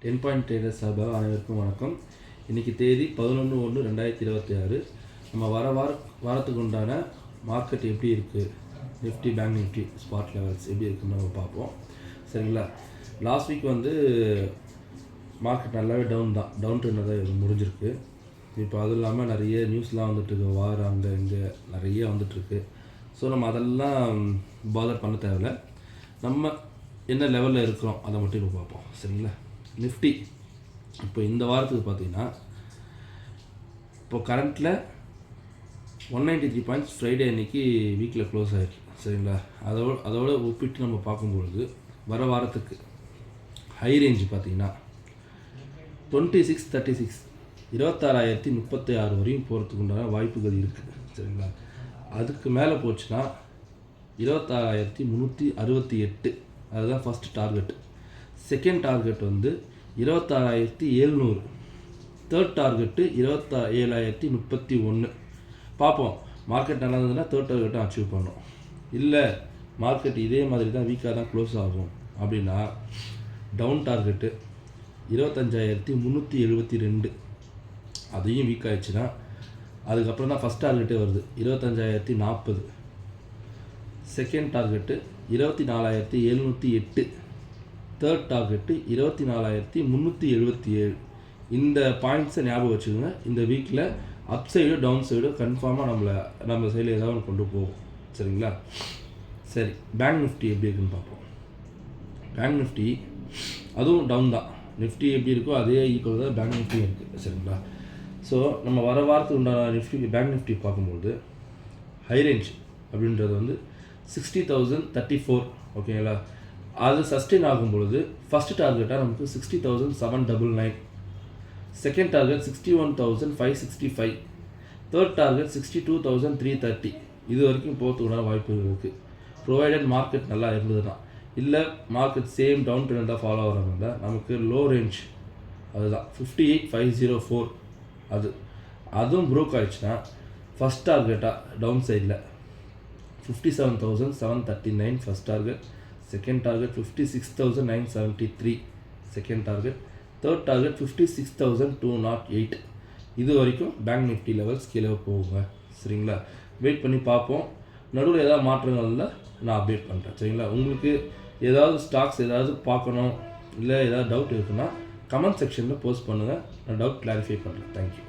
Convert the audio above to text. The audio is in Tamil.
10 பாயிண்ட் ட்ரேடர்ஸ் சார்பாக அனைவருக்கும் வணக்கம். இன்றைக்கி தேதி 11/1/2026. நம்ம வாரத்துக்கு உண்டான மார்க்கெட் எப்படி இருக்குது, Nifty bank Nifty spot levels எப்படி இருக்குன்னு நம்ம பார்ப்போம். சரிங்களா? லாஸ்ட் வீக் மார்க்கெட் நல்லாவே டவுன் ட்ரெண்டாக தான் முடிஞ்சிருக்கு. இப்போ அதுவும் இல்லாமல் நிறைய நியூஸ்லாம் வந்துட்டுருக்கு, வார் அங்கே இங்கே நிறைய வந்துட்டுருக்கு. ஸோ நம்ம அதெல்லாம் பாதர் பண்ண தேவையில்லை. நம்ம என்ன லெவலில் இருக்கிறோம் அதை மட்டும் இப்போ பார்ப்போம். சரிங்களா? நிஃப்டி இப்போ இந்த வாரத்துக்கு பார்த்தீங்கன்னா இப்போ கரண்ட்டில் 193 பாயிண்ட்ஸ் ஃப்ரைடே அன்றைக்கி வீக்கில் க்ளோஸ் ஆகிருக்கு. சரிங்களா? அதோட ஒப்பிட்டு நம்ம பார்க்கும்பொழுது வர வாரத்துக்கு ஹை ரேஞ்ச் பார்த்தீங்கன்னா 2636 26,036 வரையும் போகிறதுக்கு உண்டான வாய்ப்புகள் இருக்குது. சரிங்களா? அதுக்கு மேலே போச்சுன்னா 26,368 அதுதான் first target. Second target 26,700. Third target 27,031. பார்ப்போம், மார்க்கெட் நல்லா இருந்ததுன்னா தேர்ட் டார்கெட்டை அச்சீவ் பண்ணோம். இல்லை மார்க்கெட் இதே மாதிரி தான் வீக்காக தான் க்ளோஸ் ஆகும் அப்படின்னா டவுன் டார்கெட்டு 25,372. அதையும் வீக் ஆகிடுச்சுன்னா அதுக்கப்புறம் தான் ஃபஸ்ட் டார்கெட்டே வருது 25,040. Second target 24,708. Third target 24,377. இந்த பாயிண்ட்ஸை ஞாபகம் வச்சுக்கோங்க. இந்த வீக்கில் அப் சைடு டவுன் சைடு கன்ஃபார்மாக நம்ம சைடில் ஏதாவது ஒன்று கொண்டு போகும். சரிங்களா? சரி, பேங்க் நிஃப்டி எப்படி இருக்குன்னு பார்ப்போம். பேங்க் நிஃப்டி அதுவும் டவுன் தான். நிஃப்டி எப்படி இருக்கோ அதே ஈக்குவல் தான் பேங்க் நிஃப்டியும் இருக்குது. சரிங்களா? ஸோ நம்ம வர வாரத்துக்கு உண்டான பேங்க் நிஃப்டி பார்க்கும்போது ஹை ரேஞ்ச் அப்படின்றது 60,034. ஓகேங்களா? அது சஸ்டெயின் ஆகும் பொழுது ஃபஸ்ட்டு டார்கெட்டாக நமக்கு 60,799. Second target 61,565. Third target 62,330. இது வரைக்கும் போகிறதுக்குள்ள வாய்ப்புகள் இருக்குது, ப்ரொவைடட் மார்க்கெட் நல்லா இருந்ததுன்னா. இல்லை மார்க்கெட் சேம் டவுன் ட்ரெண்ட் தான் ஃபாலோ ஆகிறாங்க இருந்தால் நமக்கு லோ ரேஞ்ச் அதுதான் 58,504. அதுவும் ப்ரோக் ஆகிடுச்சுன்னா ஃபஸ்ட் டார்கெட்டாக டவுன் சைடில் 57,739 first target. Second target 56,973 second target. Third target 56,208. இது வரைக்கும் பேங்க் நிஃப்டி லெவல்ஸ் கீழே போகுங்க. சரிங்களா? வெயிட் பண்ணி பார்ப்போம். நடுவில் ஏதாவது மாற்றங்கள்ல நான் அப்டேட் பண்ணுறேன். சரிங்களா? உங்களுக்கு ஏதாவது ஸ்டாக்ஸ் ஏதாவது பார்க்கணும், இல்லை ஏதாவது டவுட் இருக்குன்னா கமெண்ட் செக்ஷனில் போஸ்ட் பண்ணுங்கள். நான் டவுட் கிளாரிஃபை பண்ணுறேன். தேங்க்யூ.